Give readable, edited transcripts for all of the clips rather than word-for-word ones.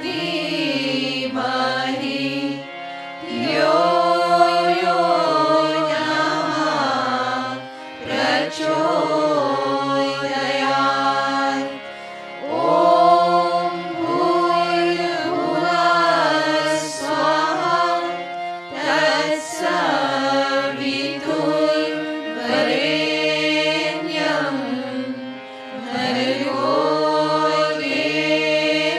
धीमहि धियो यो नः प्रचोदयात्। ॐ भूर्भुवः स्वः तत्सवितुर्वरेण्यं भर्गो देवस्य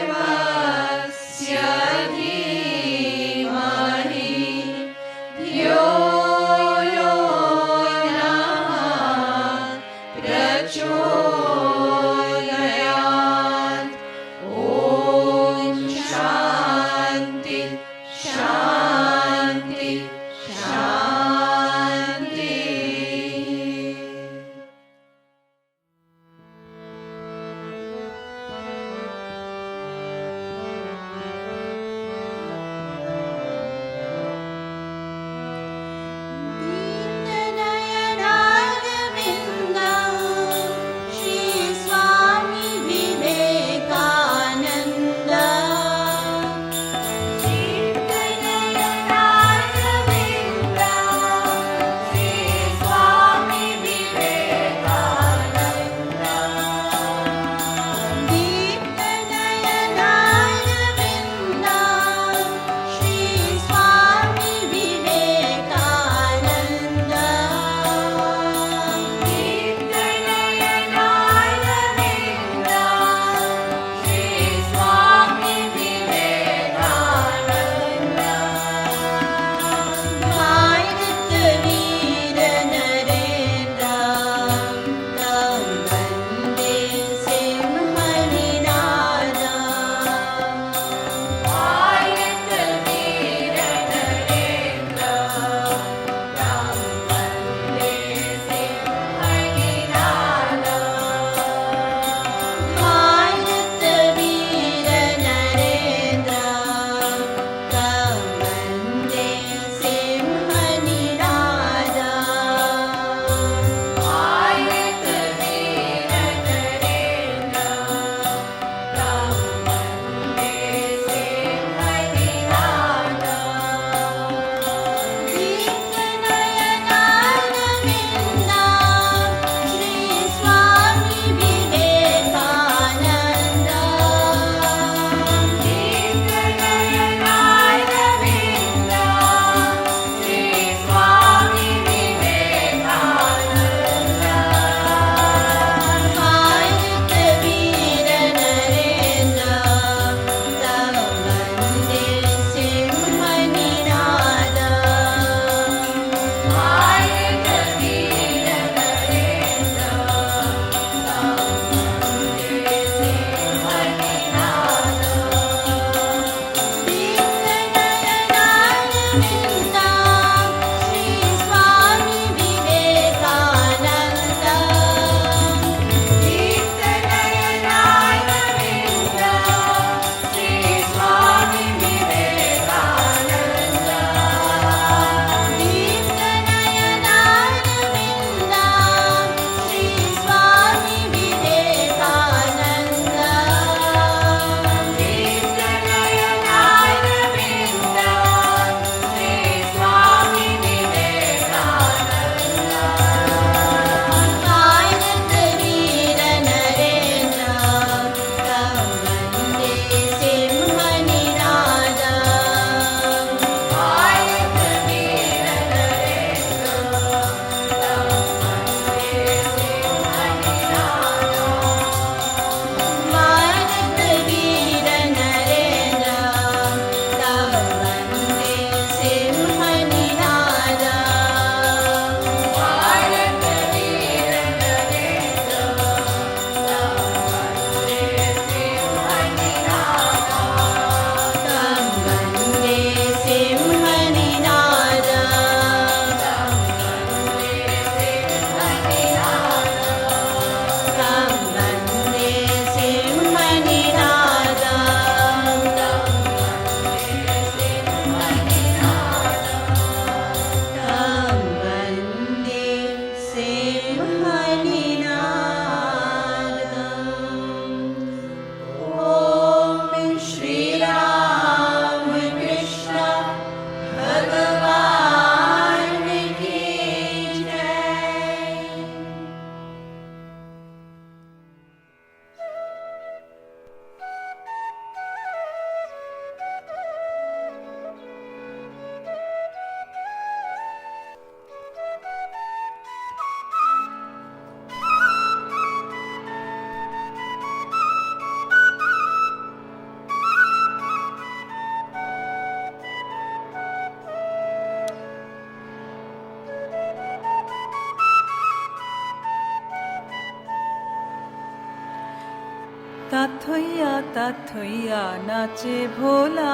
Tathaiya, Tathaiya, nache bhola.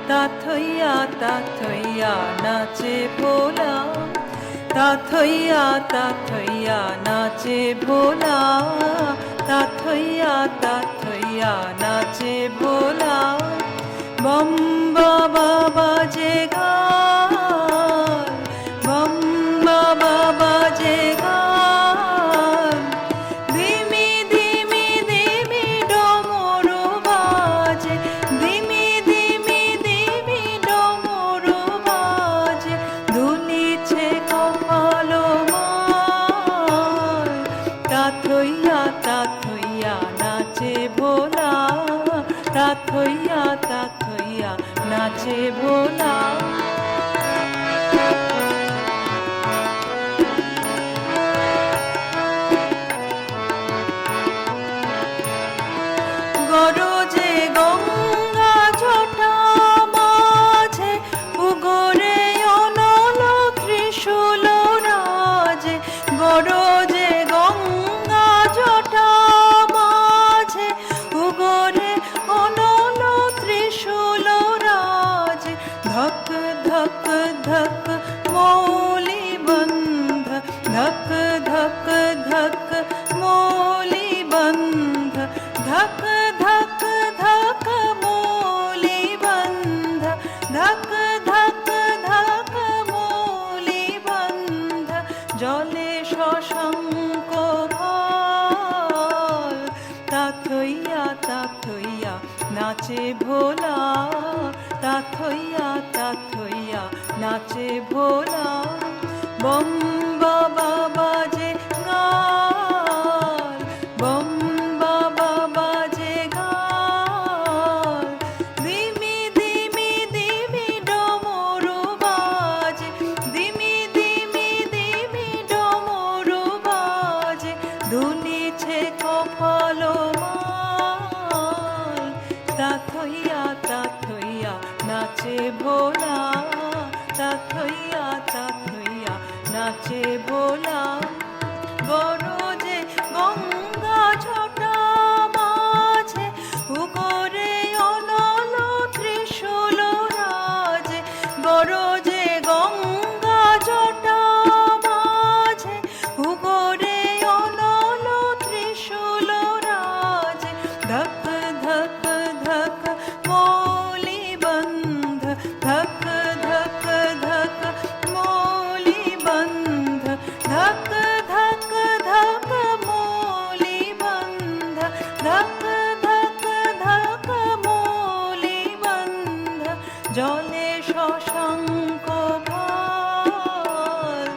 Tathaiya, Tathaiya, nache bhola. Tathaiya, Tathaiya, nache bhola. Tathaiya, Tathaiya, nache bhola. Bamba baba jega, bamba baba jega. Dimi dimi dimi domoro baje, dimi dimi dimi domoro baje. Duliche kopalo mar, Tathaiya, Tathaiya, nache bhola. Tathaiya, Tathaiya, nache bhola. গরজে Ganga জটা মাঝে উগরে অনল ত্রিশূল রাজে। গরজে গঙ্গা জটা মাঝে উগরে অনল ত্রিশূল রাজে। ধক ধক ধক মৌলি বন্ধ, ধক ধক ধক মৌলি বন্ধ। ধক ধক ধক মৌলি বন্ধ, ধক ধক ধক মৌলি বন্ধ। জলে শশাঙ্ক ভাল, তাথইয়া তাথইয়া নাচে ভোলা। তাথইয়া তাথইয়া নাচে ভোলা। বম্বা বাবা যে গাল, বম্বা বাবা যে গাল। দিমি দিমি দিমি ডমরু বাজে, দিমি দিমি দিমি ডমরু বাজে। দুলিছে কপাল মাল, তাথইয়া তাথইয়া নাচে ভোলা। তাথইয়া তাথইয়া নাচে ভোলা। গরজে গঙ্গা ছটা মাঝে উগরে অনল ত্রিশূল রাজে। গরজে গঙ্গা ছটা মাঝে উগরে অনল ত্রিশূল রাজে। ধক ধক ধক মৌলি বন্ধ, ধক ধক ধক মৌলি বন্ধ। ধক ধক ধক মৌলি বন্ধ, ধক ধক ধক মৌলি বন্ধ। জলে শশাঙ্ক ভাল,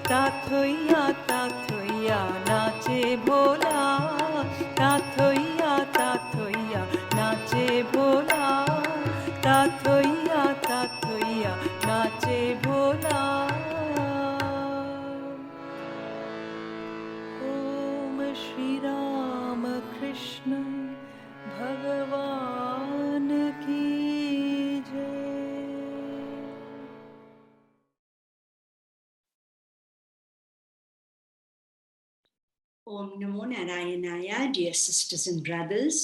তাথইয়া তাথইয়া নাচে ভোলা। তাথইয়া তাথইয়া নাচে ভোলা। তাথইয়া তাথইয়া নাচে ভোলা। ओम श्री राम कृष्ण भगवान की जय। Om Namo Narayanaya, dear sisters and brothers.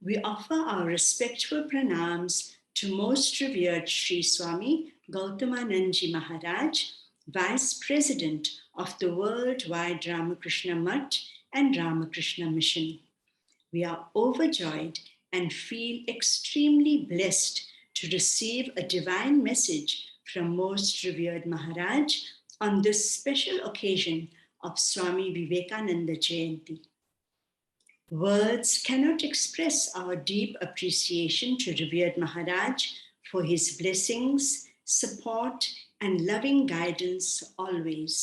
We offer our respectful pranams to Most Revered Sri Swami Gautamanandaji Maharaj, Vice President of the Worldwide Ramakrishna Mutt and Ramakrishna Mission. We are overjoyed and feel extremely blessed to receive a divine message from Most Revered Maharaj on this special occasion of Swami Vivekananda Jayanti. Words cannot express our deep appreciation to Revered Maharaj for his blessings, support, and loving guidance always.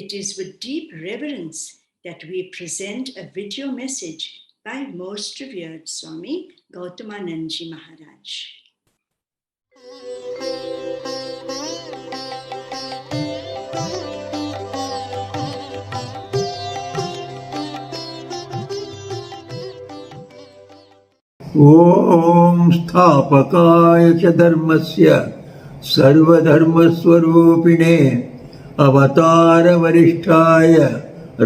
It is with deep reverence that we present a video message by Most Revered Swami Gautamanandaji Maharaj. ॐ स्थापकाय च धर्मस्य सर्वधर्मस्वरूपिणे अवतारवरिष्ठाय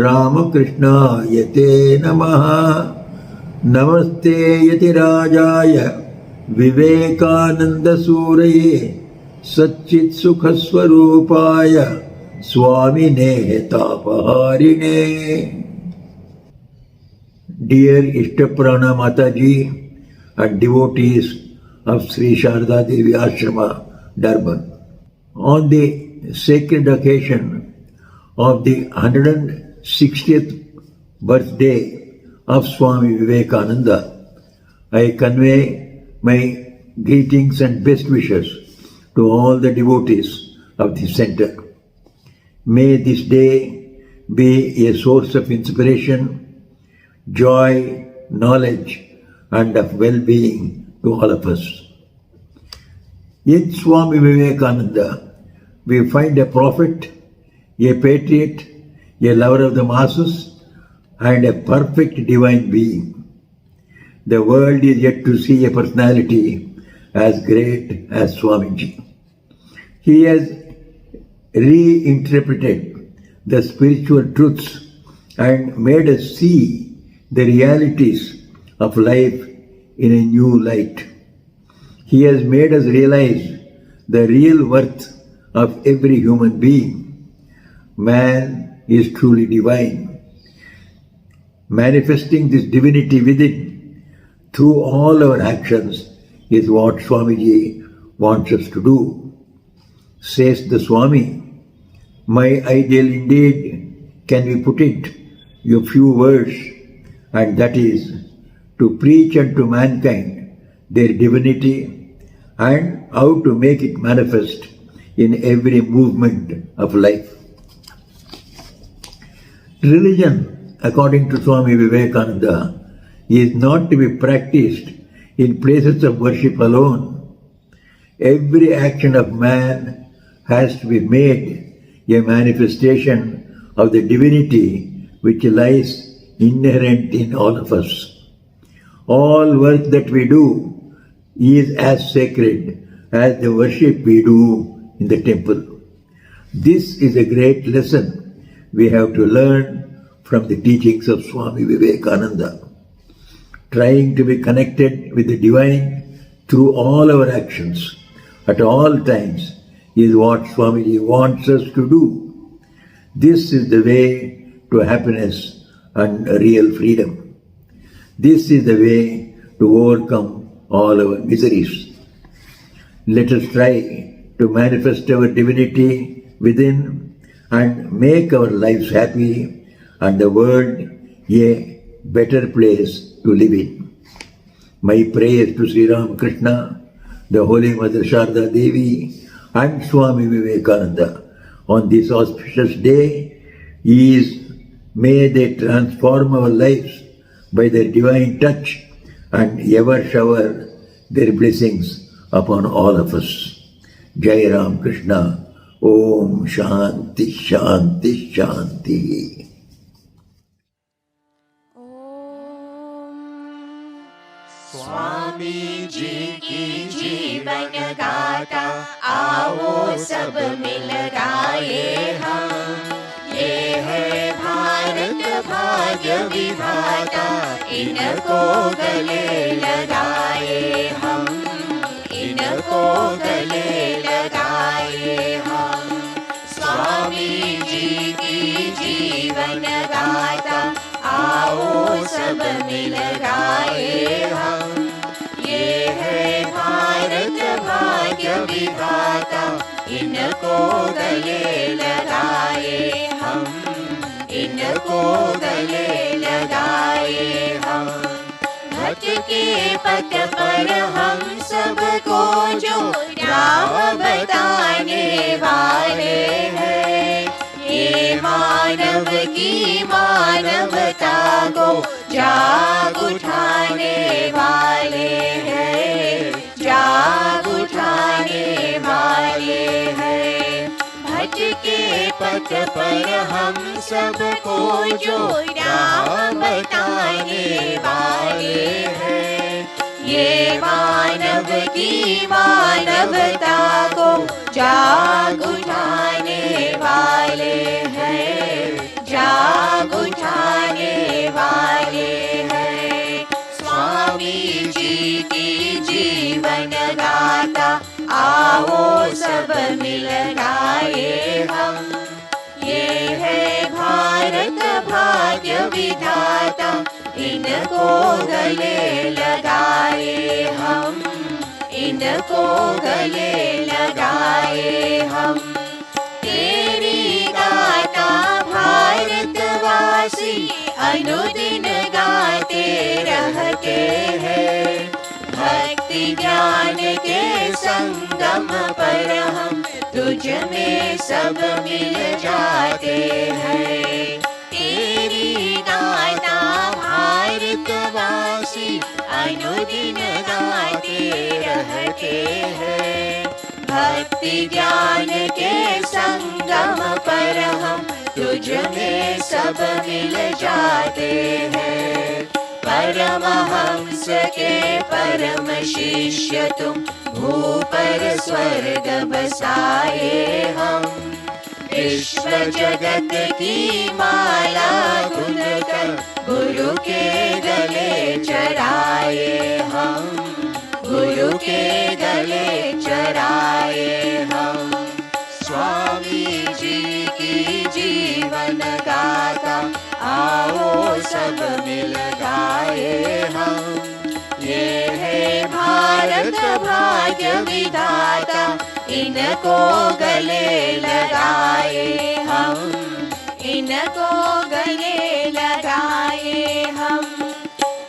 रामकृष्णाय ते नमः। नमस्ते यतिराजाय विवेकानंद सूरये सच्चित् सुख स्वरूपाय स्वामिने तापहारिणे. Dear Ishtaprana Mataji and devotees of Sri Sarada Devi Ashram, Durban, on the sacred occasion of the 160th birthday of Swami Vivekananda, I convey my greetings and best wishes to all the devotees of the center. May this day be a source of inspiration, joy, knowledge, and of well-being to all of us. In Swami Vivekananda, we find a prophet, a patriot, a lover of the masses, and a perfect divine being. The world is yet to see a personality as great as Swamiji. He has reinterpreted the spiritual truths and made us see the realities of life in a new light. He has made us realize the real worth of every human being. Man is truly divine. Manifesting this divinity within through all our actions is what Swamiji wants us to do. Says the Swami, my ideal indeed can we put it in a few words, and that is to preach unto mankind their divinity and how to make it manifest in every movement of life. Religion, according to Swami Vivekananda, is not to be practiced in places of worship alone. Every action of man has to be made a manifestation of the divinity which lies inherent in all of us. All work that we do is as sacred as the worship we do in the temple. This is a great lesson we have to learn from the teachings of Swami Vivekananda. Trying to be connected with the divine through all our actions at all times is what Swamiji wants us to do. This is the way to happiness and real freedom. This is the way to overcome all our miseries. Let us try to manifest our divinity within and make our lives happy and the world a better place to live in. My prayers to Sri Ramakrishna, the Holy Mother Sarada Devi, and Swami Vivekananda on this auspicious day is, may they transform our lives by their divine touch and ever shower their blessings upon all of us. Jai Ram Krishna. Om Shanti Shanti Shanti. Swami ji की जीवन गाथा आओ सब मिल गाए हम. ये है भारत भाग्य विधाता, इनको गले लगाए हम, इनको गले लगाए हम. स्वामी जी की जीवन गाथा आओ सब मिल गाए हम. ये है भारत भाग्य विधाता, इनको गले लगाए हम, इनको गले लगाए हम. भटके पथ पर हम सबको जो राह बताने वाले हैं, ये मानव की मानवता को जाग उठाने वाले हैं, जाग उठाने वाले हैं. भटके पथ पर हम सबको जो राह बताने वाले हैं, ये मानव की मानवता को जाग उठाने वाले हैं, जाग उठाने वाले हैं. जीवन गाथा, आओ सब मिल गाए हम। ये है भारत भाग्य विधाता, इनको गले लगाए हम, इनको गले लगाए हम। तेरी गाथा भारतवासी अनुदिन गाते रहते हैं। भक्ति ज्ञान के संगम पर हम तुझ में सब मिल जाते हैं। तेरी गाथा भारतवासी अनुदिन गाते रहते हैं। भक्ति ज्ञान के संगम पर हम तुझ में सब मिल जाते हैं। परमहंस के परम शिष्य तुम, भूपर स्वर्ग बसाए हम। विश्व जगत की माला गुन कर गुरु के गले चढ़ाए हम, गुरु के गले चढ़ाए हम। स्वामी जी की जीवन गाथा, आओ सब मिल गाए हम। ये है भारत भाग्य विधाता, इनको गले लगाए हम, इनको गले लगाए हम।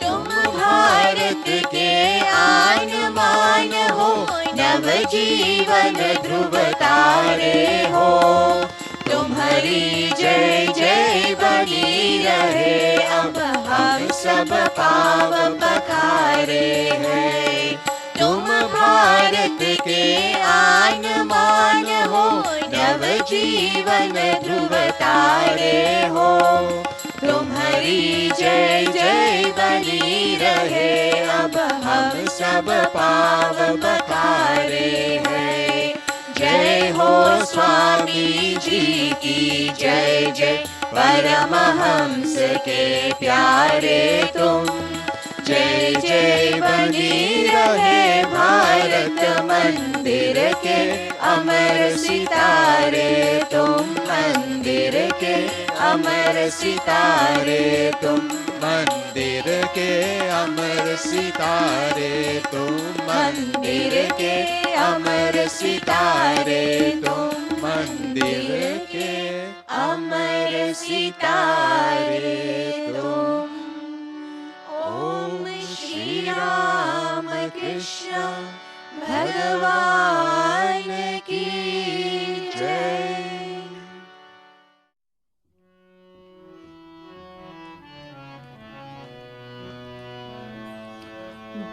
तुम भारत के आन मान हो, नव जीवन ध्रुव तारे हो। तुम्हारी जय जय बनी रहे, अब हम सब पाव पखारे हैं। तुम भारत के आन मान हो, नव जीवन ध्रुव तारे हो। तुम्हारी जय जय बनी रहे, अब हम सब पाव पखारे हैं। जय हो स्वामी जी की जय जय, परमहंस के प्यारे तुम। जय जय बनी रहे भारत मंदिर के अमर सितारे तुम, मंदिर के अमर सितारे तुम, मंदिर के अमर सितारे तुम, मंदिर के अमर सितारे तुम, मंदिर के अमर सितारे तुम। ओम श्री राम कृष्ण भगवान की जय।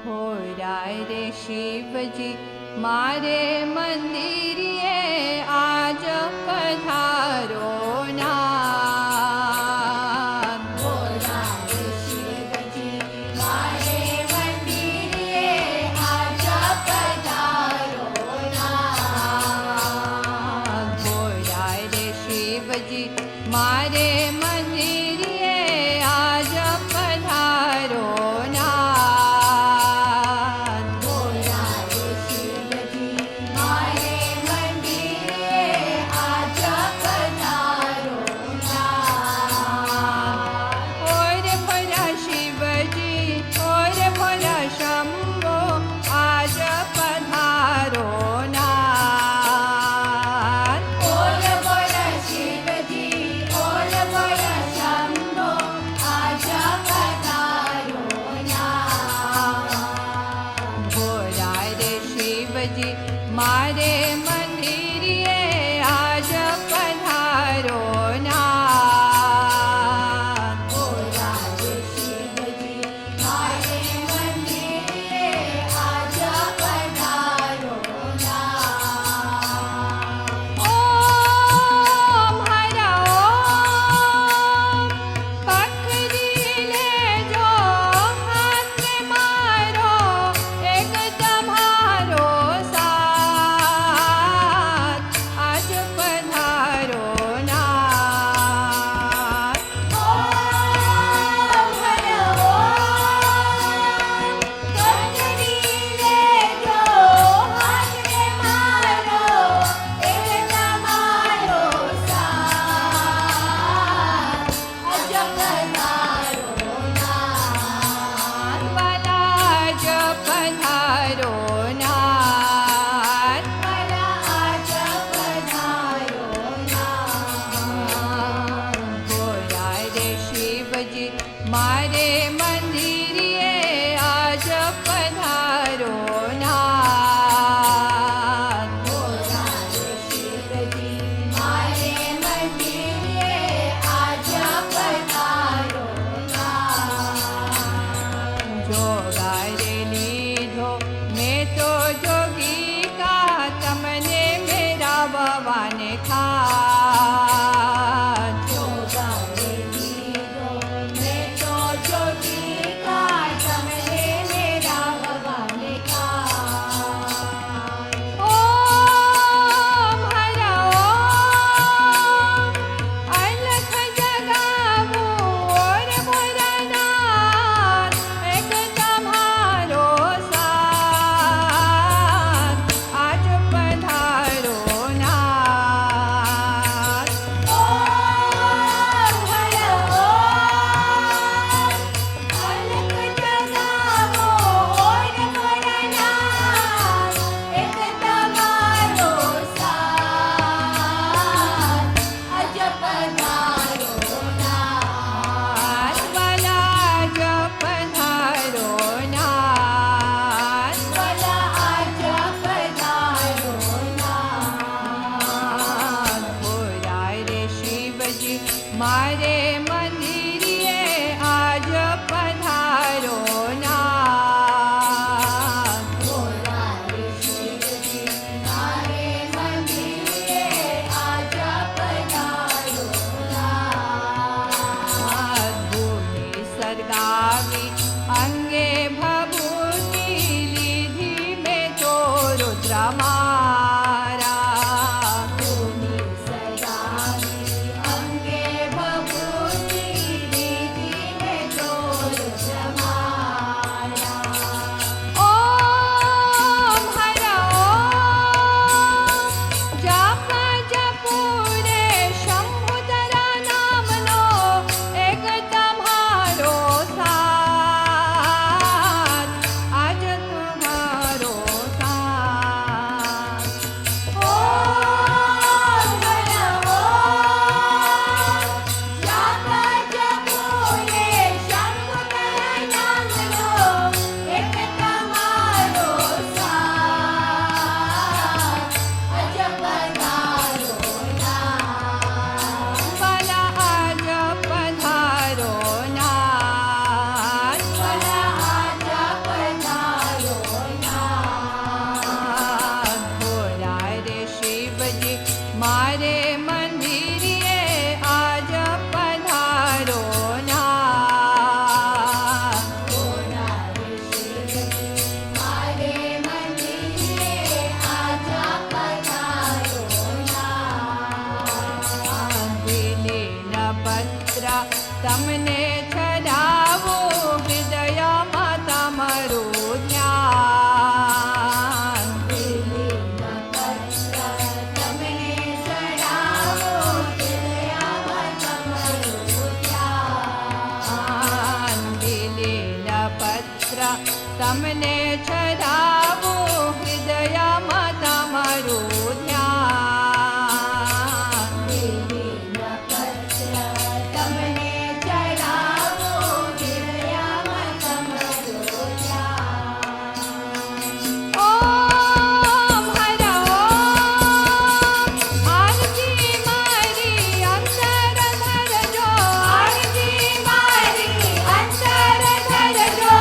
भोरा रे शिवजी मारे मंदिरिए, आज पधारो ना। भोरा रे शिवजी मारे मंदिरिए, आज पधारो ना। भोरा रे शिवजी मारे मंदिरिए, आज पधारो ना। हमारा धूनी सजावी अंगे भभूति दीदी में चोर जमाया ओम हर ओम जप जपूरे शंभुधरा नाम लो एक तुम्हारो साथ आज तुम्हारो साथ ओम हर ओम जप जपूरे शंभुधरा नाम लो एक तुम्हारो साथ आज पधारो नाथ भला आज पधारो नाथ भला आज पधारो नाथ भोला रे शिवजी मारे मंदिरिए आज पधारो नाथ भोला रे शिवजी मारे मंदिरिए आज पधारो नाथ विलीन पत्र तमने चढ़ावो हृदय माता मरु ध्यान विलीन पत्र तमने चढ़ावो हृदय माता मरु ध्यान विलीन पत्र तमने चढ़ावो हृदय माता मरु ध्यान विलीन पत्र तमने चढ़ावो हृदय माता मरु ध्यान ओम हर ओम आरती मारी अंतर धर जो आरती मारी अंतर धर जो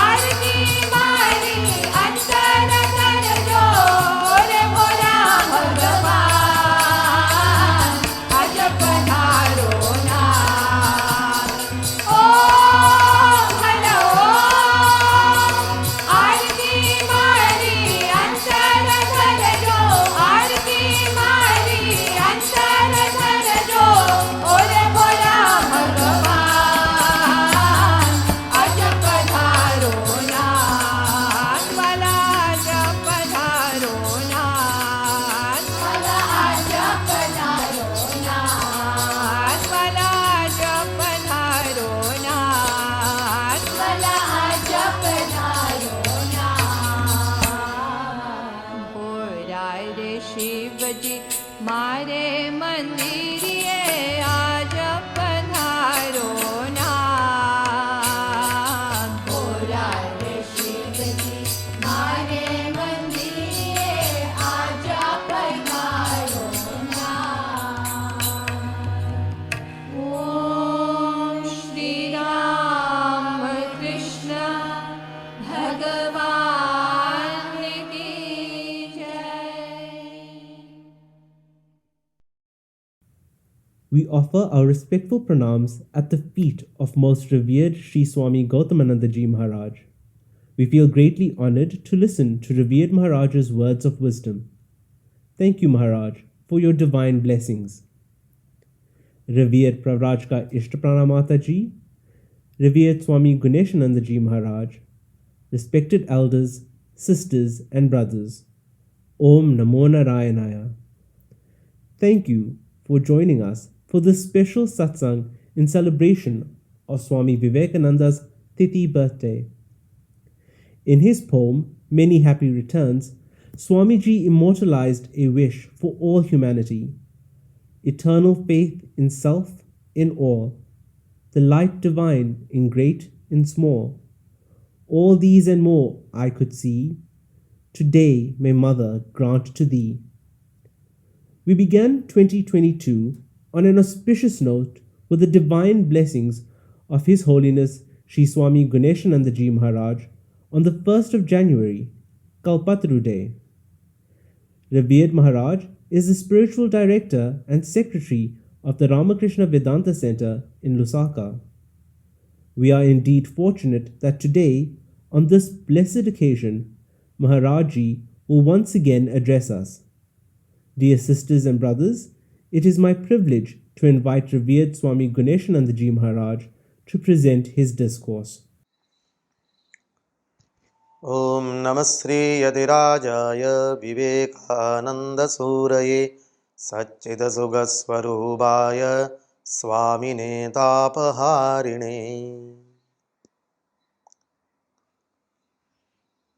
आरती मारी अंतर धर जो रे भोला भगवान आज पधारो नाथ ओम हर ओम आरती मारी अंतर धर जो आरती मारी अंतर धर जो रे भोला भगवान आज पधारो नाथ भला आज पधारो नाथ भला आज पधारो नाथ भला आज पधारो नाथ भला आज पधारो नाथ भोला रे शिवजी मारे मंदिरिए आज पधारो नाथ भोला रे शिवजी मारे मंदिरिए आज पधारो नाथ ओम श्री राम कृष्ण भगवान की जय We offer our respectful pranams at the feet of Most Revered Sri Swami Gautamanandaji Maharaj. We feel greatly honored to listen to Revered Maharaj's words of wisdom. Thank you, Maharaj, for your divine blessings. Revered Pravraj ka Ishta Pranam Mataji, Revered Swami Guneshanandaji Maharaj, respected elders, sisters, and brothers, Om Namo Narayanaya. Thank you for joining us for this special satsang in celebration of Swami Vivekananda's Tithi birthday. In his poem, Many Happy Returns, Swamiji immortalized a wish for all humanity: eternal faith in self, in all, the light divine in great, in small. All these and more I could see, today may Mother grant to thee. We began 2022 on an auspicious note with the divine blessings of His Holiness Sri Swami Guneshanandaji Maharaj on the 1st of January, Kalpataru Day. Revered Maharaj is the spiritual director and secretary of the Ramakrishna Vedanta Center in Lusaka. We are indeed fortunate that today, on this blessed occasion, Maharajji will once again address us. Dear sisters and brothers, it is my privilege to invite Revered Swami Guneshanandaji Maharaj to present his discourse. Om Namah Sri Yadirajaya Vivekananda Suraye Satchidasugasvarubhaya Swamine Tapaharine.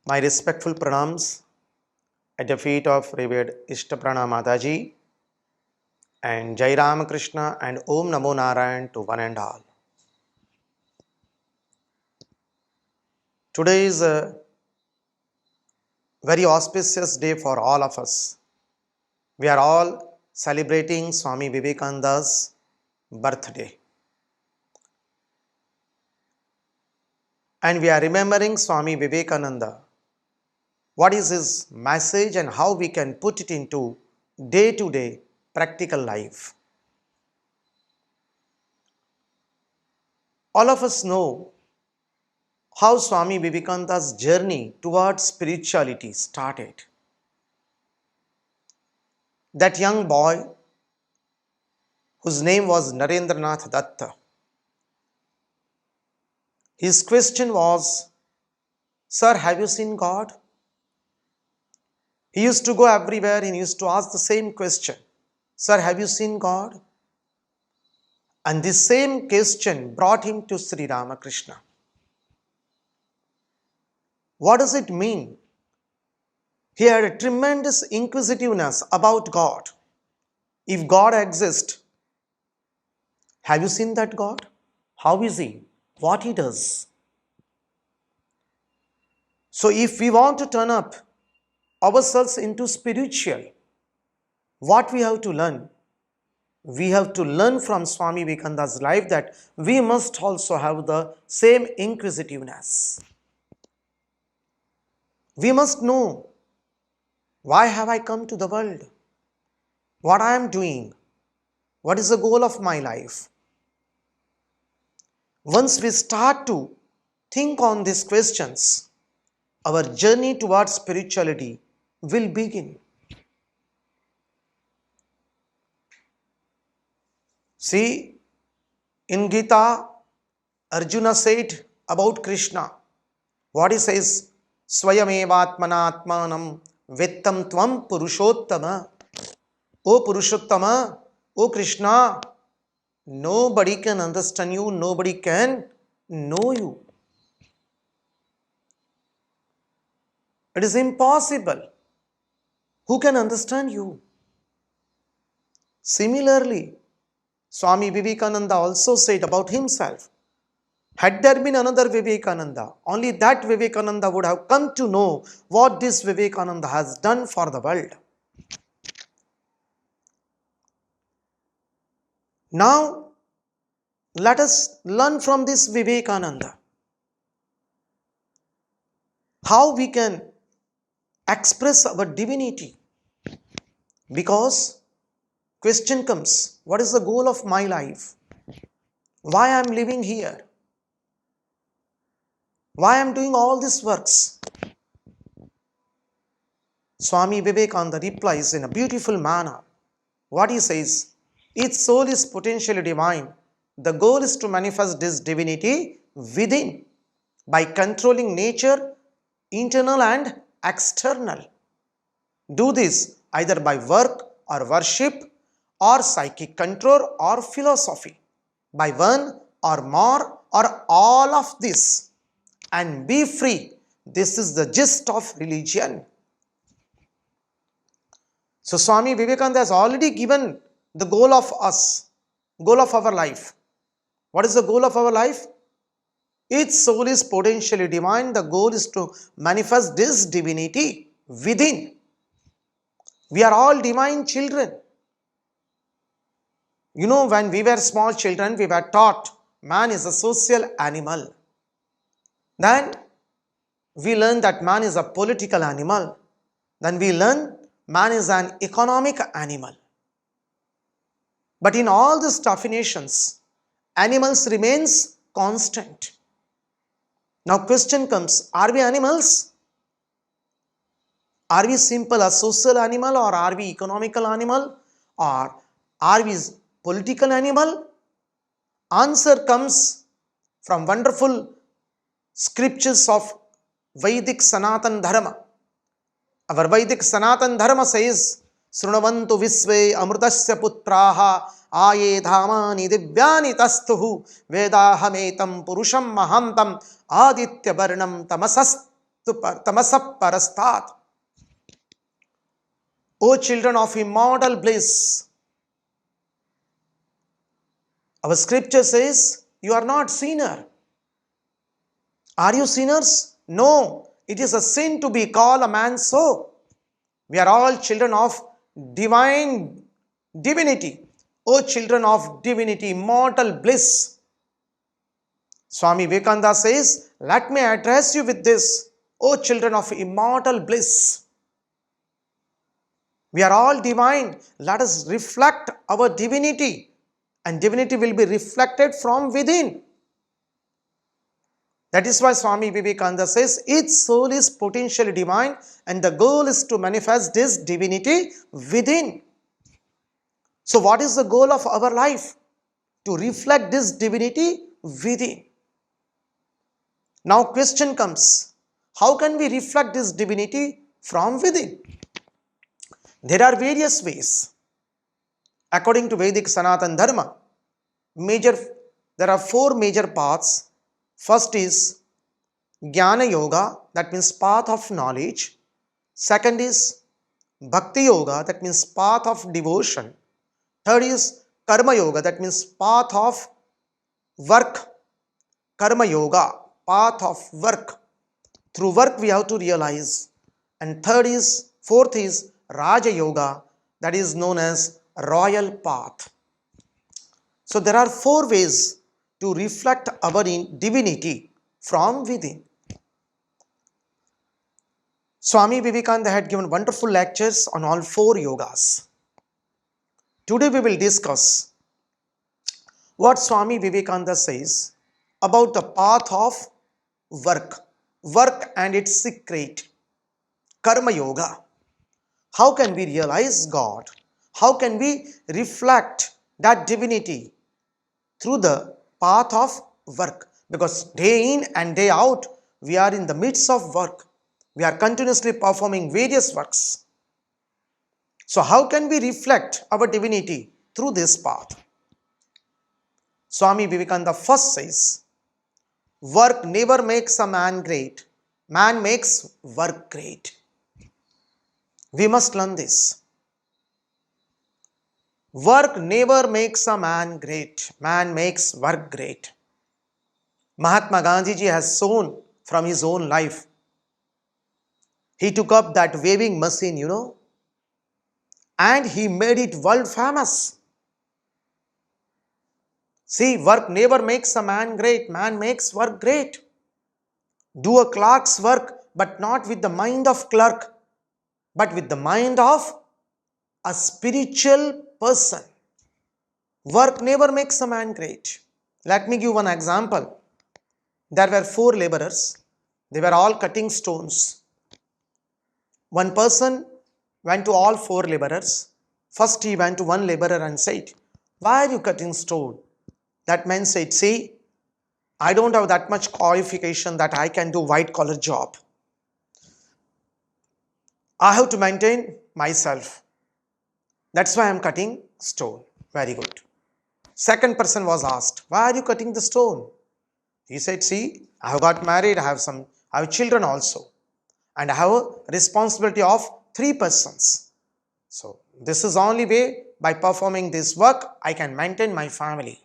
My respectful pranams at the feet of Revered Pranam Mataji and Jai Ramakrishna and Om Namo Narayan to one and all. Today is a very auspicious day for all of us. We are all celebrating Swami Vivekananda's birthday. And we are remembering Swami Vivekananda. What is his message and how we can put it into day-to-day practical life. All of us know how Swami Vivekananda's journey towards spirituality started. That young boy, whose name was Narendranath Datta, his question was, "Sir, have you seen God?" He used to go everywhere and he used to ask the same question, "Sir, have you seen God?" And this same question brought him to Sri Ramakrishna. What does it mean? He had a tremendous inquisitiveness about God. If God exists, have you seen that God? How is He? What He does? So if we want to turn up ourselves into spiritual, what we have to learn? We have to learn from Swami Vivekananda's life that we must also have the same inquisitiveness. We must know, why have I come to the world? What I am doing? What is the goal of my life? Once we start to think on these questions, our journey towards spirituality will begin. See, in Gita, Arjuna said about Krishna, what he says, Swayamevatmanatmanam vettam tvam purushottama. O Purushottama, O Krishna, nobody can understand you, nobody can know you. It is impossible. Who can understand you? Similarly, Swami Vivekananda also said about himself, had there been another Vivekananda, only that Vivekananda would have come to know what this Vivekananda has done for the world. Now, let us learn from this Vivekananda how we can express our divinity. Because question comes, what is the goal of my life? Why I am living here? Why I am doing all these works? Swami Vivekananda replies in a beautiful manner. What he says, each soul is potentially divine. The goal is to manifest this divinity within by controlling nature, internal and external. Do this either by work or worship or psychic control or philosophy, by one or more or all of this, and be free. This is the gist of religion. So Swami Vivekananda has already given the goal of us, goal of our life. What is the goal of our life? Each soul is potentially divine. The goal is to manifest this divinity within. We are all divine children. You know, when we were small children, we were taught man is a social animal. Then we learn that man is a political animal. Then we learn man is an economic animal. But in all these definitions, animals remains constant. Now question comes, are we animals? Are we simple a social animal, or are we economical animal, or are we political animal? Answer comes from wonderful scriptures of Vedic Sanatan Dharma. Our Vedic Sanatan Dharma says, Srunavantu Visve Amrutasya Putraha Aye Dhamani Divyani Tastuhu Vedahametam Purusham Mahantam Aditya Varnam Tamasap Parastat. O children of immortal bliss, our scripture says, you are not sinner. Are you sinners? No, it is a sin to be called a man so. We are all children of divine divinity. O children of divinity, immortal bliss. Swami Vivekananda says, let me address you with this, O children of immortal bliss. We are all divine. Let us reflect our divinity, and divinity will be reflected from within. That is why Swami Vivekananda says, each soul is potentially divine, and the goal is to manifest this divinity within. So what is the goal of our life? To reflect this divinity within. Now question comes, how can we reflect this divinity from within? There are various ways. According to Vedic Sanatan Dharma, there are 4 major paths. First is Jnana Yoga, that means path of knowledge. Second is Bhakti Yoga, that means path of devotion. Third is Karma Yoga, that means path of work. Karma Yoga, path of work. Through work we have to realize. And fourth is Raja Yoga, that is known as royal path. So there are 4 ways to reflect our divinity from within. Swami Vivekananda had given wonderful lectures on all 4 yogas. Today we will discuss what Swami Vivekananda says about the path of work and its secret, Karma Yoga. How can we realize God? How can we reflect that divinity? Through the path of work. Because day in and day out, we are in the midst of work. We are continuously performing various works. So how can we reflect our divinity? Through this path. Swami Vivekananda first says, work never makes a man great. Man makes work great. We must learn this. Work never makes a man great. Man makes work great. Mahatma Gandhiji has shown from his own life. He took up that waving machine, and he made it world famous. See, work never makes a man great. Man makes work great. Do a clerk's work, but not with the mind of clerk, but with the mind of a spiritual person. Work never makes a man great. Let me give one example. There were 4 laborers. They were all cutting stones. One person went to all 4 laborers. First he went to one laborer and said, why are you cutting stone? That man said, see, I don't have that much qualification that I can do white collar job. I have to maintain myself. That's why I am cutting stone. Very good. Second person was asked, why are you cutting the stone? He said, see, I have got married, I have children also. And I have a responsibility of 3 persons. So this is the only way, by performing this work, I can maintain my family.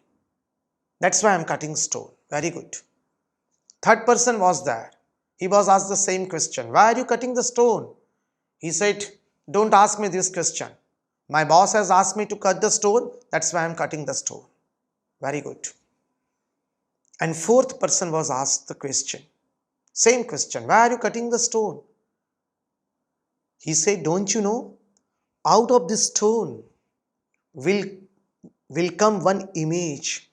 That's why I am cutting stone. Very good. Third person was there. He was asked the same question. Why are you cutting the stone? He said, don't ask me this question. My boss has asked me to cut the stone. That's why I am cutting the stone. Very good. And fourth person was asked the question. Same question. Why are you cutting the stone? He said, don't you know? Out of this stone will come one image.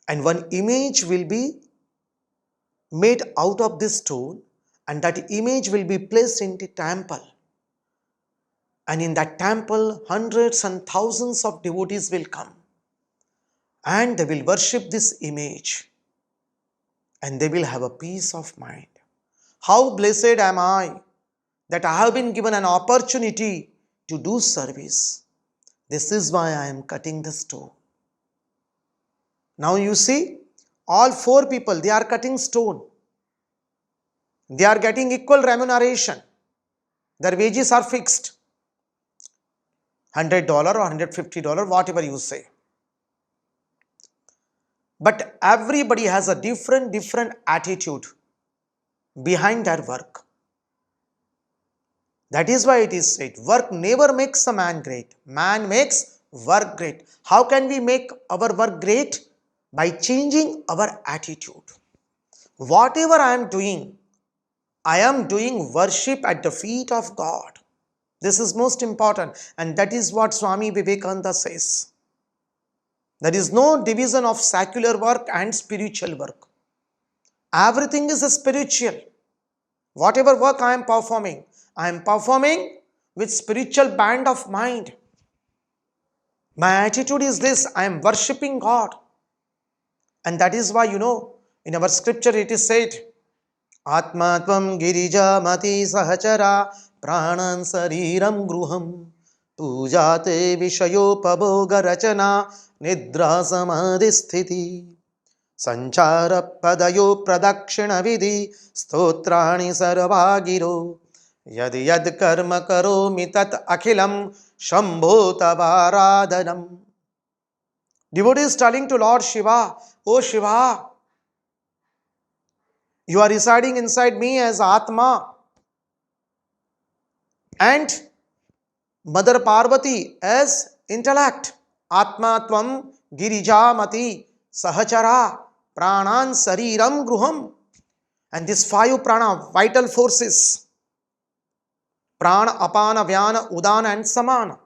And one image will be made out of this stone. and that image will be placed in the temple. And in that temple, hundreds and thousands of devotees will come and they will worship this image and they will have a peace of mind. How blessed am I that I have been given an opportunity to do service. This is why I am cutting the stone. Now you see, all four people, they are cutting stone. They are getting equal remuneration. Their wages are fixed. $100 or $150, whatever you say. But everybody has a different attitude behind their work. That is why it is said, work never makes a man great. Man makes work great. How can we make our work great? By changing our attitude. Whatever I am doing worship at the feet of God. This is most important, and that is what Swami Vivekananda says. There is no division of secular work and spiritual work. Everything is spiritual. Whatever work I am performing with spiritual band of mind. My attitude is this, I am worshipping God. And that is why, in our scripture it is said, Atma tvam girija mati sahachara pranan sariram gruham pujate vishayopaboga rachana nidra samadhi sthiti sanchara padayo pradakshina vidhi stotrani sarvagiro yad yad karma karomi tat akhilam shambho tavaradhanam. Devotee is telling to Lord Shiva, O Shiva, you are residing inside me as Atma, and Mother Parvati as intellect. Atma tvam girijamati sahachara pranan sariram gruham. And these 5 prana, vital forces, prana, apana, vyana, udana and samana.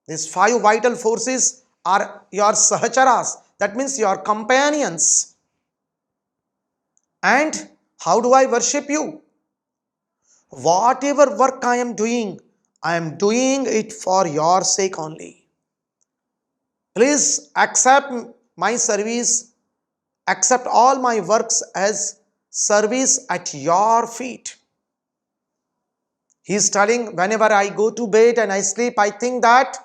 These 5 vital forces are your sahacharas, that means your companions. And how do I worship you? Whatever work I am doing it for your sake only. Please accept my service, accept all my works as service at your feet. He is telling, whenever I go to bed and I sleep, I think that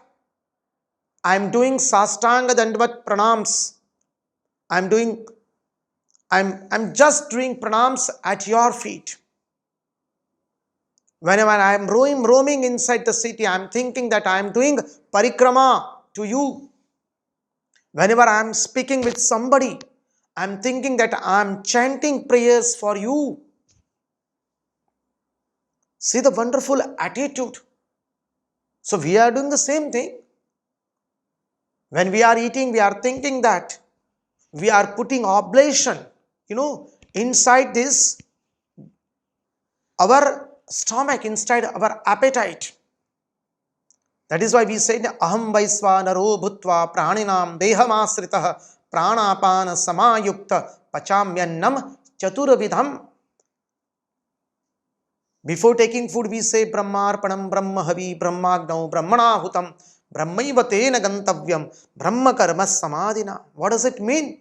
I am doing sastanga dandvat pranams. I am just doing pranams at your feet. Whenever I am roaming inside the city, I am thinking that I am doing parikrama to you. Whenever I am speaking with somebody, I am thinking that I am chanting prayers for you. See the wonderful attitude. So we are doing the same thing. When we are eating, we are thinking that we are putting oblation, inside this, our stomach, inside our appetite. That is why we say, Aham Vaisvanaro Bhutva Praninam Dehamasritah Pranapana Samayukta Pachamyannam Chaturavidham. Before taking food, we say Brahmarpanam Brahmahavi Brahmagnau Brahmanahutam Brahmaivatena Gantavyam Brahma Karma Samadhina. What does it mean?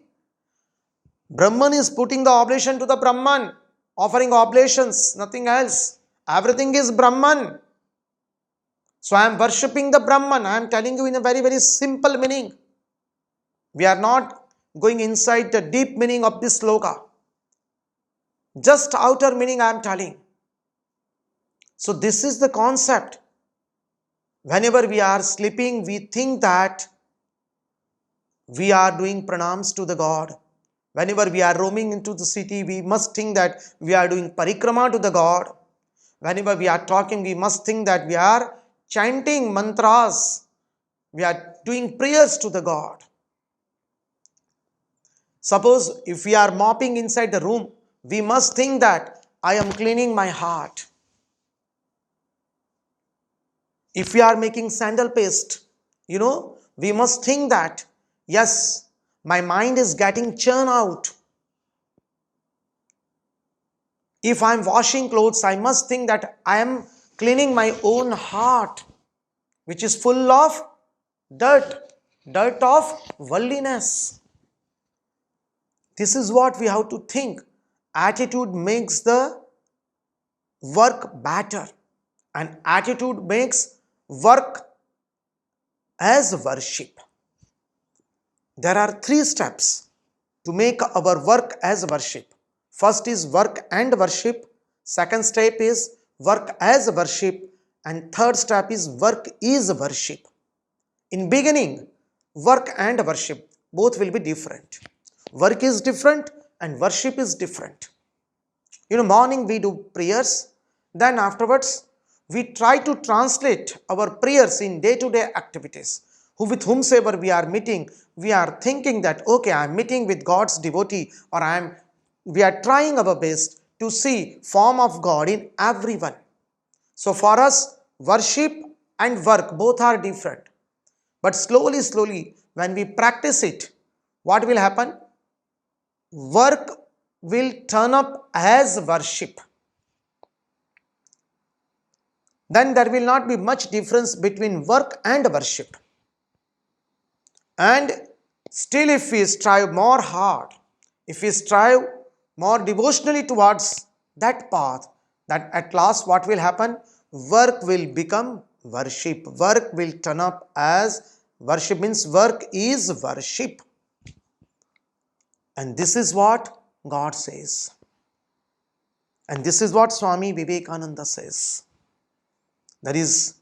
Brahman is putting the oblation to the Brahman, offering oblations, nothing else. Everything is Brahman. So I am worshipping the Brahman. I am telling you in a very simple meaning. We are not going inside the deep meaning of this sloka. Just outer meaning I am telling. So this is the concept. Whenever we are sleeping, we think that we are doing pranams to the God. Whenever we are roaming into the city, we must think that we are doing parikrama to the God. Whenever we are talking, we must think that we are chanting mantras. We are doing prayers to the God. Suppose if we are mopping inside the room, we must think that I am cleaning my heart. If we are making sandal paste, we must think that, yes, my mind is getting churned out. If I am washing clothes, I must think that I am cleaning my own heart, which is full of dirt, dirt of worldliness. This is what we have to think. Attitude makes the work better, and attitude makes work as worship. There are 3 steps to make our work as worship. First is work and worship. Second step is work as worship. And third step is work is worship. In beginning, work and worship, both will be different. Work is different and worship is different. Morning we do prayers. Then afterwards, we try to translate our prayers in day-to-day activities. With whomsoever we are meeting, we are thinking that, okay, I am meeting with God's devotee, or we are trying our best to see form of God in everyone. So for us, worship and work both are different. But slowly, when we practice it, what will happen? Work will turn up as worship. Then there will not be much difference between work and worship. And still, if we strive more hard, if we strive more devotionally towards that path, that at last what will happen? Work will become worship. Work will turn up as worship, means work is worship. And this is what God says. And this is what Swami Vivekananda says. There is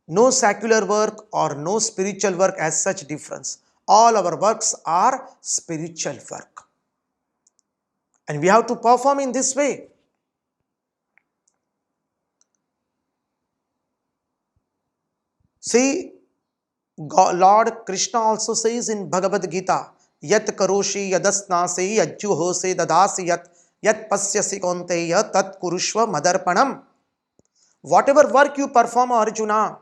no secular work or no spiritual work as such difference. All our works are spiritual work. And we have to perform in this way. See, Lord Krishna also says in Bhagavad Gita, Yat karoshi yadasnasi yajjuhose dadasi yat pasyasi konteya tat kurushva madarpanam. Whatever work you perform, Arjuna,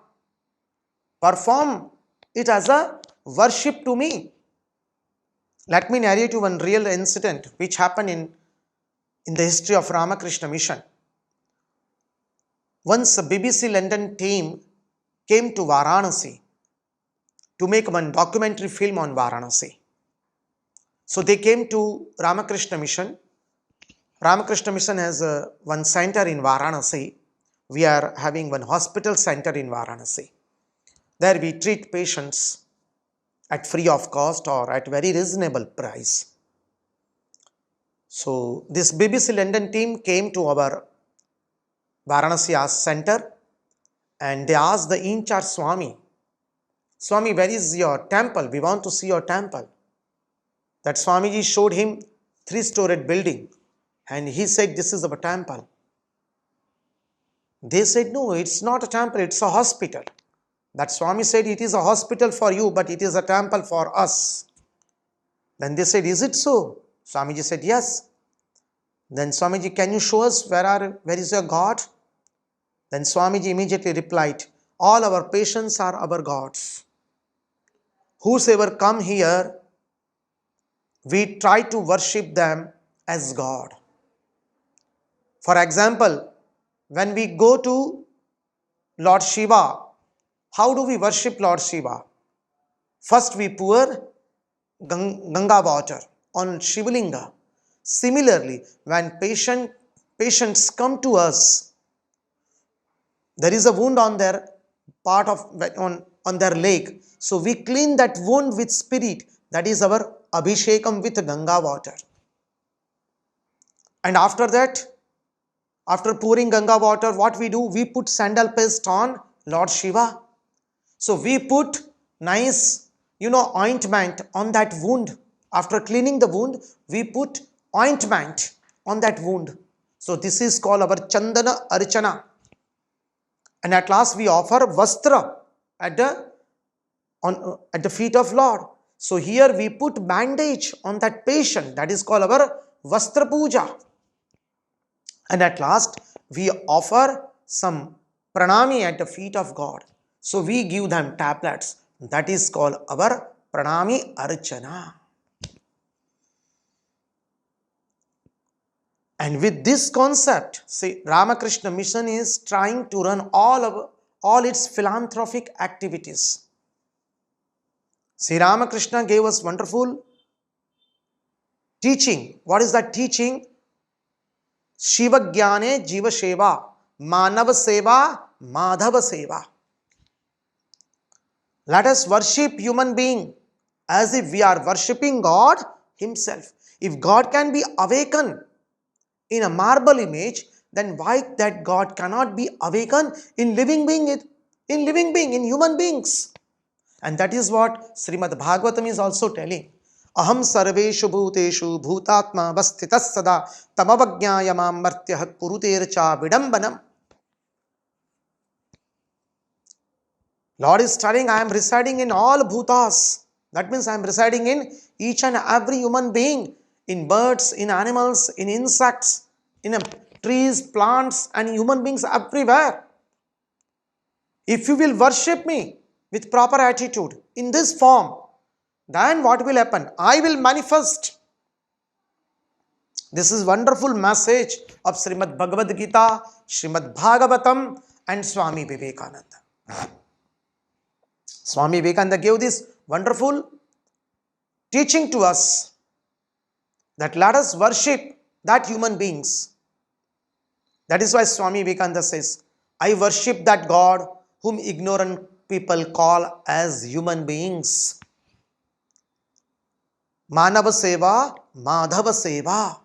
perform it as a worship to me. Let me narrate you one real incident which happened in the history of Ramakrishna Mission. Once a BBC London team came to Varanasi to make one documentary film on Varanasi. So they came to Ramakrishna Mission. Ramakrishna Mission has one center in Varanasi. We are having one hospital center in Varanasi. There we treat patients at free of cost or at very reasonable price. So this BBC London team came to our Varanasi center and they asked the in-charge Swami, Swami, where is your temple? We want to see your temple. That Swamiji showed him 3-storied building and he said, this is our temple. They said, no, it's not a temple, it's a hospital. That Swami said, it is a hospital for you, but it is a temple for us. Then they said, is it so? Swamiji said, yes. Then Swamiji, can you show us where is your God? Then Swamiji immediately replied, all our patients are our gods. Whosoever come here, we try to worship them as God. For example, when we go to Lord Shiva, how do we worship Lord Shiva? First we pour Ganga water on Shivalinga. Similarly, when patients come to us, there is a wound on their part of on their leg. So we clean that wound with spirit. That is our Abhishekam with Ganga water. And after that, after pouring Ganga water, what we do? We put sandal paste on Lord Shiva. So we put nice, ointment on that wound. After cleaning the wound, we put ointment on that wound. So this is called our Chandana Archana. And at last we offer Vastra at the feet of Lord. So here we put bandage on that patient. That is called our Vastra Puja. And at last we offer some pranami at the feet of God. So we give them tablets. That is called our pranami archana. And with this concept, see, Ramakrishna Mission is trying to run all its philanthropic activities. See, Ramakrishna gave us wonderful teaching. What is that teaching? Shiva Jnane Jiva Seva, Manava Seva, Madhava Seva. Let us worship human being as if we are worshipping God Himself. If God can be awakened in a marble image, then why that God cannot be awakened in living being, in human beings? And that is what Srimad Bhagavatam is also telling. Aham sarveshu bhuteshu bhutatma vastitas sada tamavajñāyamam martyah kurutercha vidambanam. Lord is telling, I am residing in all bhutas. That means I am residing in each and every human being, in birds, in animals, in insects, in trees, plants, and human beings everywhere. If you will worship me with proper attitude in this form, then what will happen? I will manifest. This is wonderful message of Srimad Bhagavad Gita, Srimad Bhagavatam, and Swami Vivekananda. Swami Vivekananda gave this wonderful teaching to us that let us worship that human beings. That is why Swami Vivekananda says, I worship that God whom ignorant people call as human beings. Manava Seva, Madhava Seva.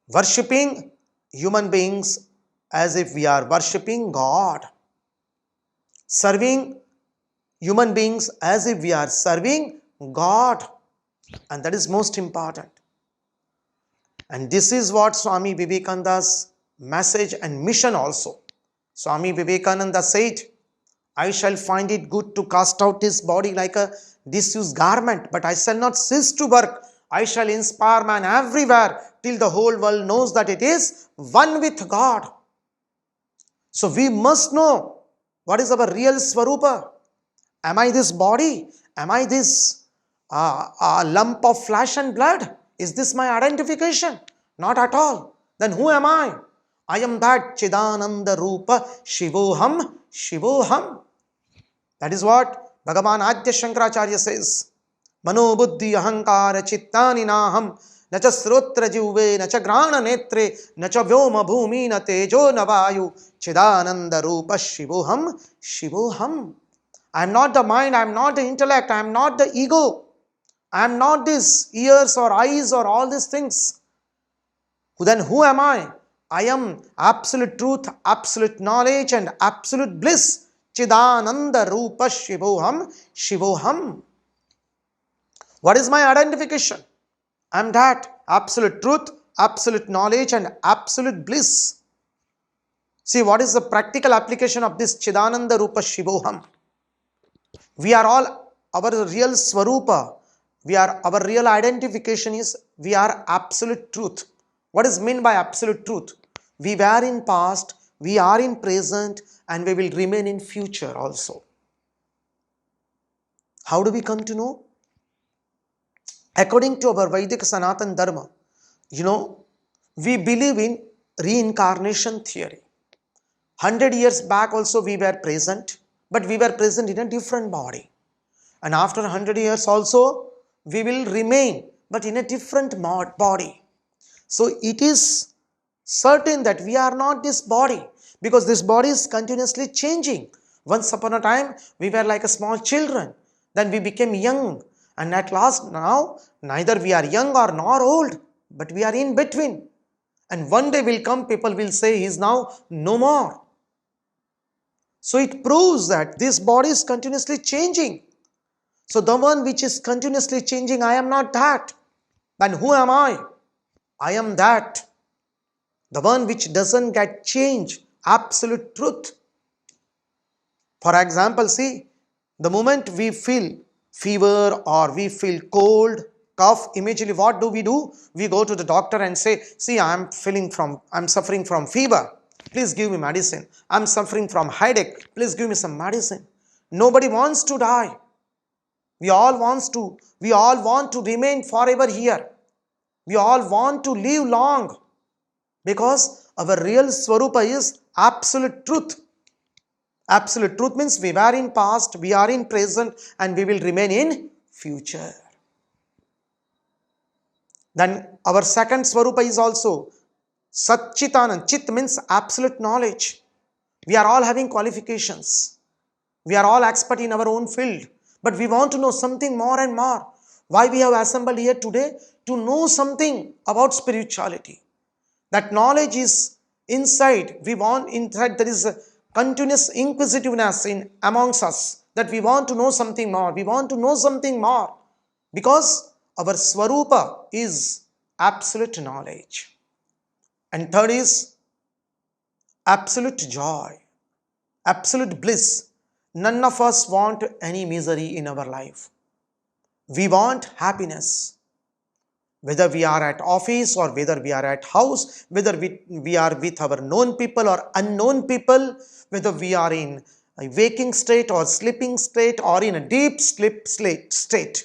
Worshipping human beings as if we are worshipping God. Serving human beings as if we are serving God. And that is most important. And this is what Swami Vivekananda's message and mission also. Swami Vivekananda said, I shall find it good to cast out this body like a disused garment, but I shall not cease to work. I shall inspire man everywhere till the whole world knows that it is one with God. So we must know what is our real Swarupa. Am I this body? Am I this lump of flesh and blood? Is this my identification? Not at all. Then who am I? I am that Chidananda Rupa Shivoham Shivoham. That is what Bhagavan Adya Shankaracharya says. Mano buddhi ahankara chittani naham nacha srotra juve nacha grana netre nacha vyoma bhumi na tejo navayu Chidananda Rupa Shivoham Shivoham. I am not the mind, I am not the intellect, I am not the ego. I am not this ears or eyes or all these things. Then who am I? I am absolute truth, absolute knowledge and absolute bliss. Chidananda Rupa Shivoham Shivoham. What is my identification? I am that absolute truth, absolute knowledge and absolute bliss. See, what is the practical application of this Chidananda Rupa Shivoham? We are all our real Swarupa. Our real identification is we are absolute truth. What is meant by absolute truth? We were in past, we are in present, and we will remain in future also. How do we come to know? According to our Vedic Sanatan Dharma, we believe in reincarnation theory. 100 years back also we were present, but we were present in a different body. And after 100 years also, we will remain, but in a different body. So it is certain that we are not this body, because this body is continuously changing. Once upon a time, we were like a small children. Then we became young. And at last now, neither we are young or nor old, but we are in between. And one day will come, people will say, he is now no more. So it proves that this body is continuously changing. So the one which is continuously changing, I am not that. Then who am I? I am that. The one which doesn't get changed. Absolute truth. For example, see, the moment we feel fever or we feel cold, cough, immediately what do? We go to the doctor and say, see, I'm suffering from fever. Please give me medicine. I'm suffering from headache. Please give me some medicine. Nobody wants to die. We all want to remain forever here. We all want to live long because our real Swarupa is absolute truth. Absolute truth means we were in past, we are in present, and we will remain in future. Then our second Swarupa is also Satchitanand. Chit means absolute knowledge. We are all having qualifications. We are all expert in our own field. But we want to know something more and more. Why we have assembled here today? To know something about spirituality. That knowledge is inside. We want, inside there is a continuous inquisitiveness in amongst us. That we want to know something more. We want to know something more. Because our Swarupa is absolute knowledge. And third is absolute joy, absolute bliss. None of us want any misery in our life. We want happiness. Whether we are at office or whether we are at house, whether we are with our known people or unknown people, whether we are in a waking state or sleeping state or in a deep sleep state.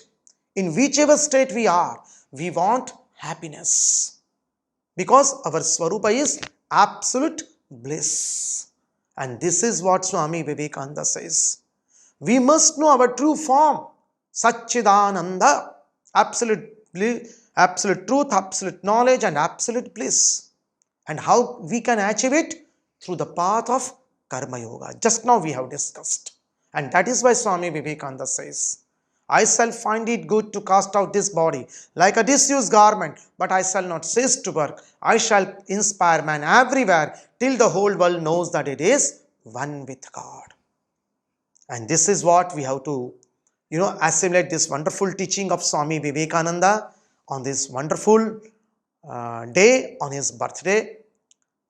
In whichever state we are, we want happiness. Because our Swarupa is absolute bliss. And this is what Swami Vivekananda says. We must know our true form. Satchidananda. Absolute truth, absolute knowledge and absolute bliss. And how we can achieve it? Through the path of Karma Yoga. Just now we have discussed. And that is why Swami Vivekananda says, I shall find it good to cast out this body like a disused garment, but I shall not cease to work. I shall inspire man everywhere till the whole world knows that it is one with God. And this is what we have to, assimilate this wonderful teaching of Swami Vivekananda on this wonderful day, on his birthday.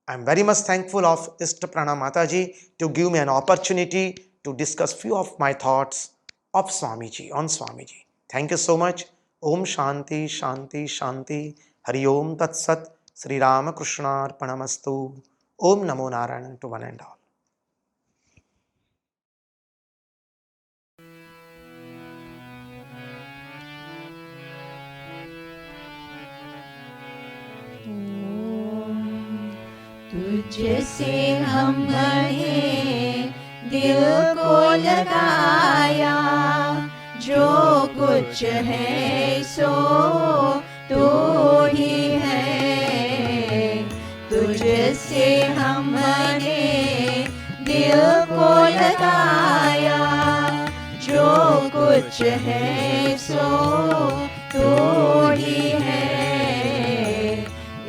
I am very much thankful of Mr. Pranam Mataji to give me an opportunity to discuss few of my thoughts of Swamiji, on Swamiji. Thank you so much. Om Shanti, Shanti, Shanti. Hari Om Tat Sat. Sri Ramakrishna Arpanamastu. Om Namo Narayan to one and all. तुझसे हमने दिल को लगाया, जो कुछ है सो तू ही है। तुझसे हमने दिल को लगाया, जो कुछ है सो तू ही है।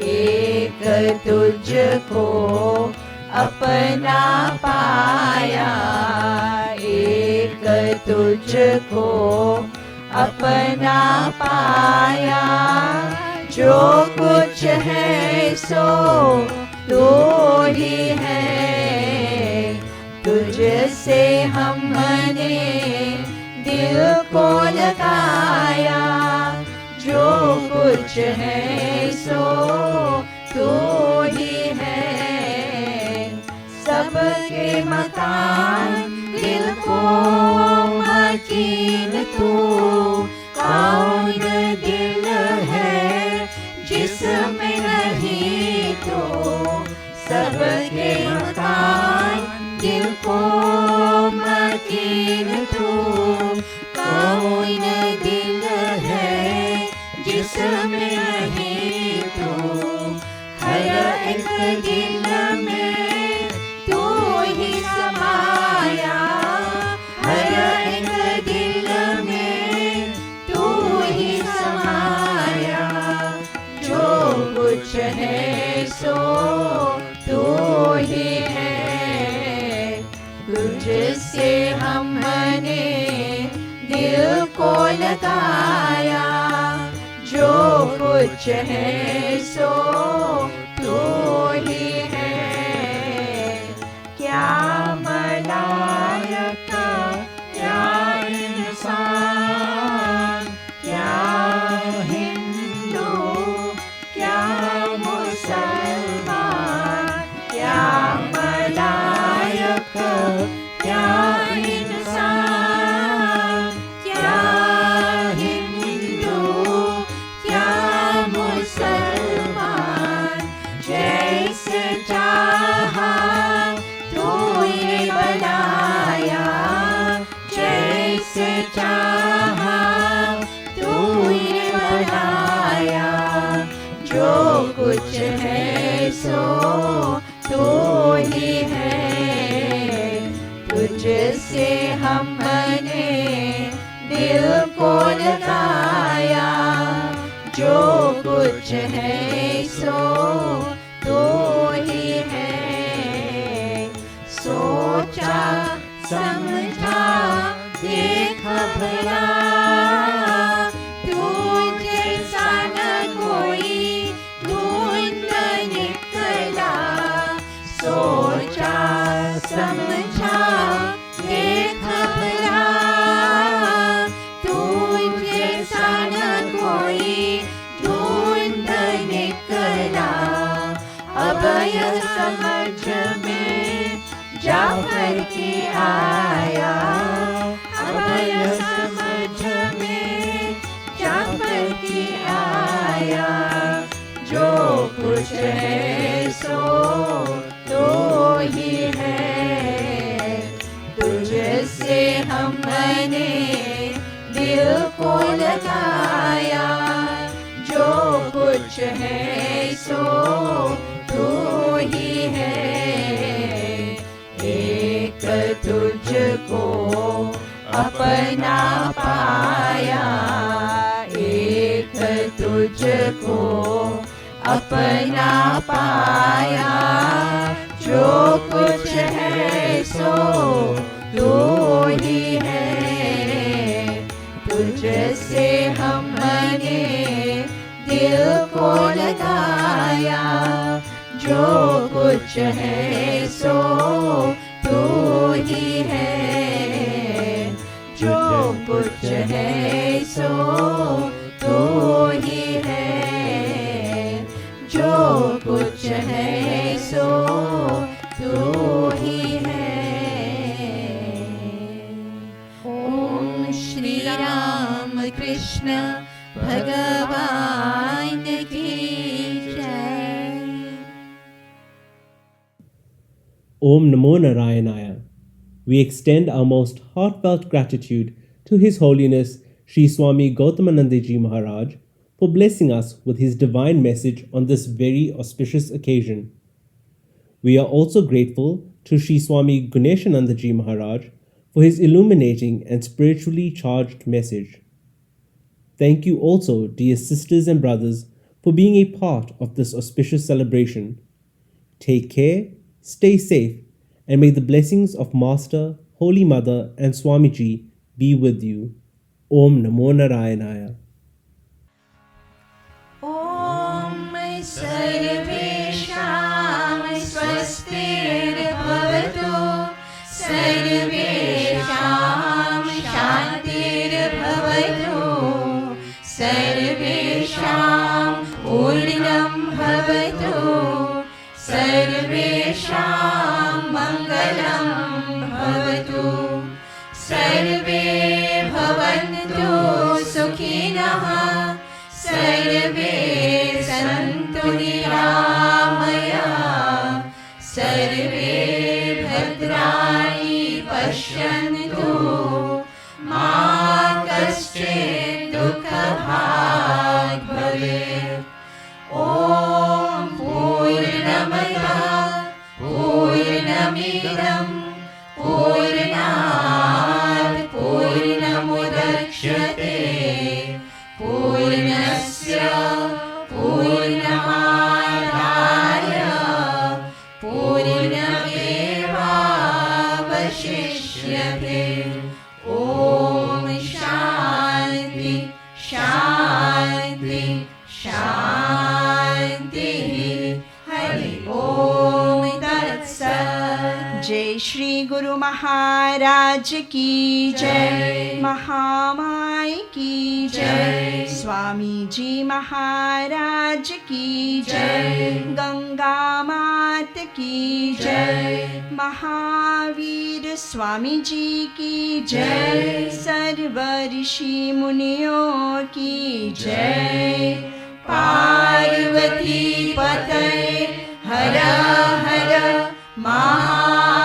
एक तुझको अपना पाया, एक तुझको अपना पाया, जो कुछ है सो तू ही है। तुझसे हमने दिल को लगाया, जो कुछ है सो तू ही है। सबके मकान दिल को मकीन तू, कौन दिल है जिसमें नहीं तो। सबके मकान दिल को मकीन तू, कौन दिल है जिसमें नहीं तो। हर एक दिल में तू ही समाया, हर एक दिल में तू ही समाया। जो कुछ है सो तू ही है। तुझसे हमने दिल को लगाया, जो कुछ है सो तू ही है। क्या मलायक, क्या इंसान, क्या हिंदू, क्या मुसलमान, क्या मलायक, क्या इंसान, क्या हिंदू, क्या मुसलमान, चाहा तूने बढ़ाया, जो कुछ है सो तू ही है। तुझसे हमने दिल को लगाया, जो कुछ है सो तू ही है। सोचा समझा देखा भला, तू जैसा न कोई ढूंढ निकला। सोचा समझा देखा भला, तू जैसा न कोई ढूंढ निकला। अब यह समझ में जाफर की आया, अब यह समझ में जाफर की आया। जो कुछ है सो तो ही है। तुझसे हमने दिल को लगाया, जो कुछ है सो तू ही है। एक तुझको अपना पाया, एक तुझको अपना पाया। जो कुछ है सो तू ही है। तुझसे हमने दिल को लगाया, जो कुछ है सो तू ही है। जो कुछ है सो तू ही है। जो कुछ है सो तू ही है। ओम श्री राम कृष्ण भगवान की जय। Om Namo Narayanaya. We extend our most heartfelt gratitude to His Holiness Sri Swami Gautamanandaji Maharaj for blessing us with his divine message on this very auspicious occasion. We are also grateful to Sri Swami Guneshanandaji Maharaj for his illuminating and spiritually charged message. Thank you also, dear sisters and brothers, for being a part of this auspicious celebration. Take care, stay safe, and may the blessings of Master, Holy Mother, and Swamiji be with you. Om Namo Narayanaya. Om Sarvesham Swastirabhavatu, Sarvesham Shantirabhavatu, Sarvesham Purnam Bhavatu, Sarvesham Mangalam Bhavatu, Sarve Bhavantu Sukhinah, Sarve Santu Niramaya, Sarve Bhadrani Pashyantu, Ma Kaschid Dukha Bhag Bhavet. Om Purnamada Purnamidam Purnat Purnamudachyate Purnasya Purnamadaya Purnamevavashishyate. Om Shanti Shanti Shanti. Hari Om Tat Sat. Jai Shri Guru Maharaj ki jai, Mahamai ki jai, Swamiji Maharaj ki jai, Ganga Mat ki jai, Mahavir Swamiji ki jai, Sarva Rishi Muniyon ki jai. Parvati Patay Hara Hara Maha